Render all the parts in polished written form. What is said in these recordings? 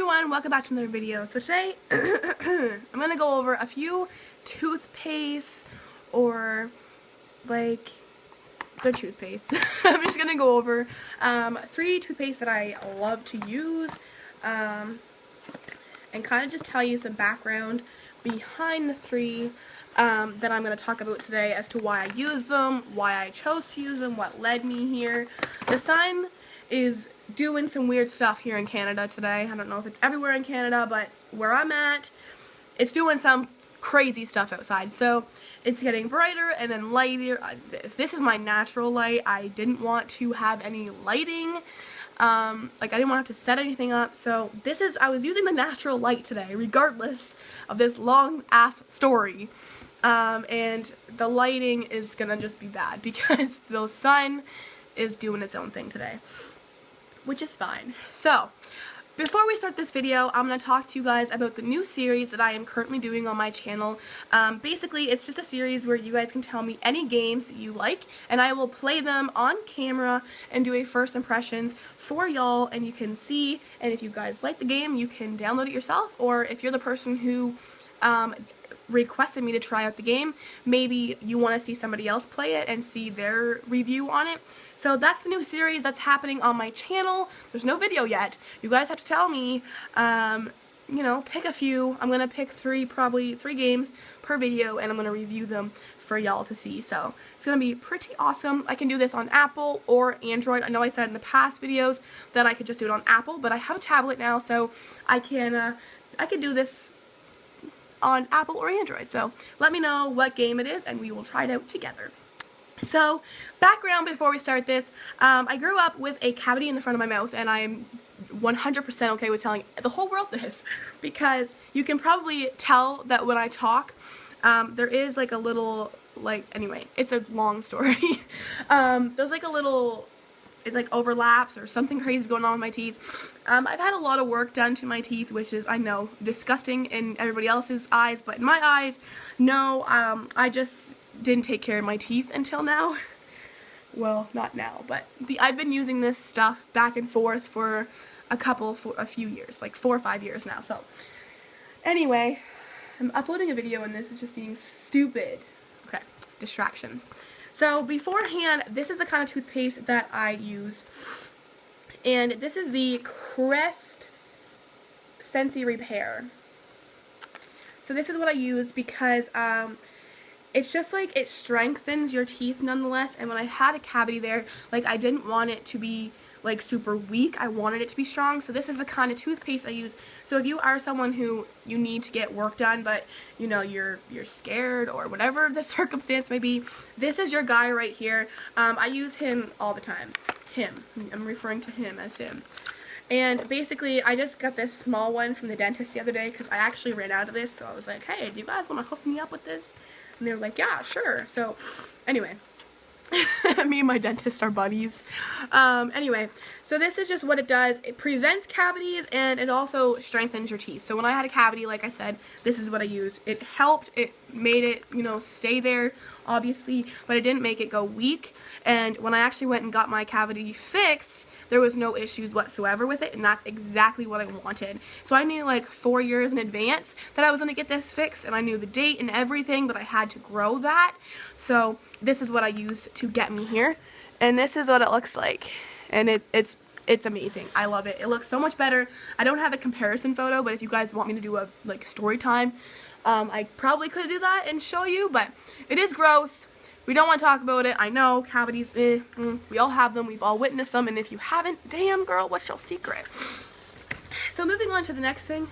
everyone, welcome back to another video. So today, I'm going to go over a few toothpaste, or like, they're toothpaste. I'm just going to go over 3 toothpaste that I love to use, and kind of just tell you some background behind the 3 that I'm going to talk about today as to why I use them, why I chose to use them, what led me here. The sun is doing some weird stuff here in Canada today. I don't know if it's everywhere in Canada, but where I'm at, it's doing some crazy stuff outside. So it's getting brighter and then lighter. This is my natural light. I didn't want to have any lighting. I didn't want to have to set anything up. So I was using the natural light today, regardless of this long ass story. And the lighting is gonna just be bad because the sun is doing its own thing today, which is fine. So before we start this video, I'm going to talk to you guys about the new series that I am currently doing on my channel. Basically, it's just a series where you guys can tell me any games that you like, and I will play them on camera and do a first impressions for y'all, and you can see, and if you guys like the game, you can download it yourself, or if you're the person who requested me to try out the game, maybe you want to see somebody else play it and see their review on it. So that's the new series that's happening on my channel. There's no video yet. You guys have to tell me, you know, pick a few. I'm gonna pick probably 3 games per video, and I'm gonna review them for y'all to see. So it's gonna be pretty awesome. I can do this on Apple or Android. I know I said in the past videos that I could just do it on Apple, but I have a tablet now, so I can do this on Apple or Android. So let me know what game it is and we will try it out together. So background before we start this, I grew up with a cavity in the front of my mouth, and I'm 100% okay with telling the whole world this, because you can probably tell that when I talk, there is like a little, anyway, it's a long story. There's like a little, it's like overlaps or something crazy going on with my teeth. I've had a lot of work done to my teeth, which is, I know, disgusting in everybody else's eyes, but in my eyes, no, I just didn't take care of my teeth until now. Well, not now, but I've been using this stuff back and forth for a few years, like 4 or 5 years now. So anyway, I'm uploading a video and this is just being stupid. Okay, distractions. So beforehand, this is the kind of toothpaste that I used, and this is the Crest Sensi Repair. So this is what I used because it's just like, it strengthens your teeth nonetheless, and when I had a cavity there, like, I didn't want it to be like super weak. I wanted it to be strong. So this is the kind of toothpaste I use. So if you are someone who you need to get work done, but you know you're scared or whatever the circumstance may be, this is your guy right here. I use him all the time. I'm referring to him as him. And basically, I just got this small one from the dentist the other day because I actually ran out of this. So I was like, hey, do you guys want to hook me up with this? And they were like, yeah, sure. So anyway, me and my dentist are buddies. Anyway, so this is just what it does. It prevents cavities and it also strengthens your teeth. So when I had a cavity, like I said, this is what I used. It helped. It made it, you know, stay there, obviously, but it didn't make it go weak. And when I actually went and got my cavity fixed, there was no issues whatsoever with it, and that's exactly what I wanted. So I knew like 4 years in advance that I was going to get this fixed, and I knew the date and everything, but I had to grow that. So this is what I used to get me here, and this is what it looks like, and it's amazing. I love it. It looks so much better. I don't have a comparison photo, but if you guys want me to do a story time, I probably could do that and show you, but it is gross. We don't want to talk about it. I know, cavities, we all have them. We've all witnessed them, and if you haven't, damn girl, what's your secret? So moving on to the next thing.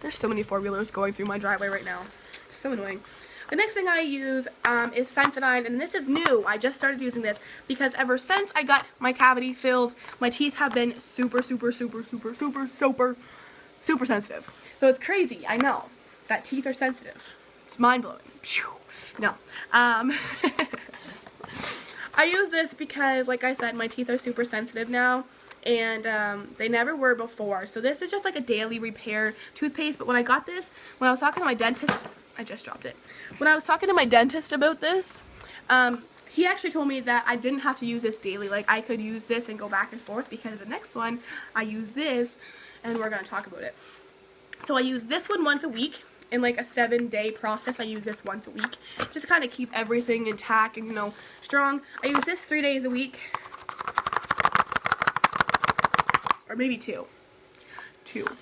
There's so many 4-wheelers going through my driveway right now. It's so annoying. The next thing I use is Sensodyne, and this is new. I just started using this because ever since I got my cavity filled, my teeth have been super sensitive. So it's crazy, I know, that teeth are sensitive. It's mind-blowing. No. I use this because, like I said, my teeth are super sensitive now, and they never were before. So this is just like a daily repair toothpaste, but when I got this, when I was talking to my dentist, I just dropped it. When I was talking to my dentist about this, he actually told me that I didn't have to use this daily. Like, I could use this and go back and forth, because the next one, I use this and we're going to talk about it. So I use this one once a week. In like a 7-day process, I use this once a week. Just to kind of keep everything intact and, you know, strong. I use this 3 days a week. Or maybe 2.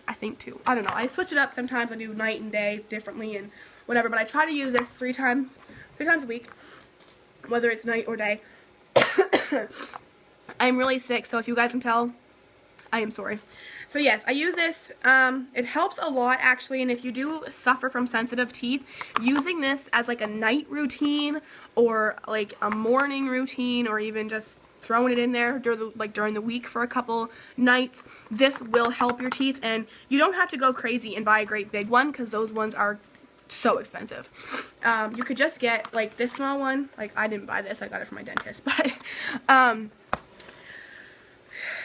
I think 2. I don't know. I switch it up sometimes. I do night and day differently and whatever. But I try to use this 3 times a week. Whether it's night or day. I'm really sick, so if you guys can tell, I am sorry. So yes, I use this. It helps a lot actually, and if you do suffer from sensitive teeth, using this as like a night routine or like a morning routine, or even just throwing it in there during the week for a couple nights, this will help your teeth. And you don't have to go crazy and buy a great big one, because those ones are so expensive. You could just get like this small one. Like, I didn't buy this, I got it from my dentist, but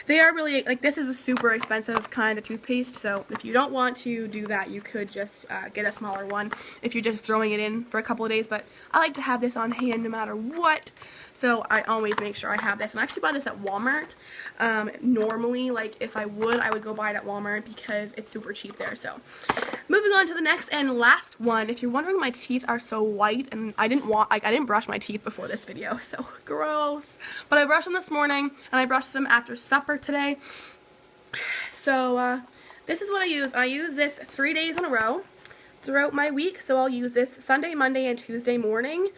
they are really, like, this is a super expensive kind of toothpaste, so if you don't want to do that, you could just get a smaller one if you're just throwing it in for a couple of days. But I like to have this on hand no matter what, so I always make sure I have this. And I actually buy this at Walmart. Normally, like, if I would go buy it at Walmart because it's super cheap there. So moving on to the next and last one. If you're wondering, my teeth are so white, and I didn't brush my teeth before this video, so gross. But I brushed them this morning, and I brushed them after supper today. So this is what I use. I use this 3 days in a row throughout my week. So I'll use this Sunday, Monday, and Tuesday morning,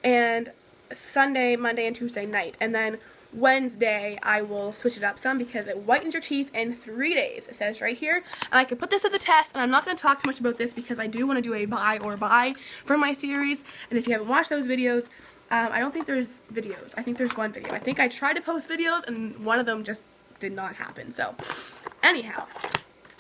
and Sunday, Monday, and Tuesday night. And then Wednesday I will switch it up some because it whitens your teeth in 3 days. It says right here. And I can put this to the test, and I'm not going to talk too much about this because I do want to do a buy or buy for my series. And if you haven't watched those videos, I don't think there's videos. I think there's one video. I think I tried to post videos and one of them just did not happen. So anyhow,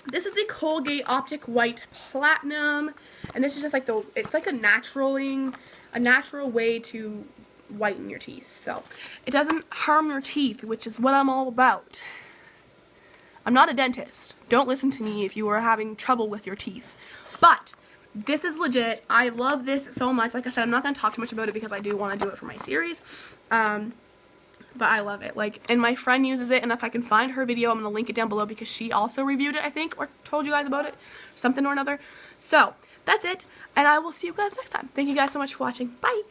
this is the Colgate Optic White Platinum, and this is just like it's like a natural way to whiten your teeth. So it doesn't harm your teeth, which is what I'm all about. I'm not a dentist. Don't listen to me if you are having trouble with your teeth. But this is legit. I love this so much. Like I said, I'm not going to talk too much about it because I do want to do it for my series. But I love it. Like, and my friend uses it, and if I can find her video, I'm going to link it down below because she also reviewed it, I think, or told you guys about it, something or another. So that's it, and I will see you guys next time. Thank you guys so much for watching. Bye!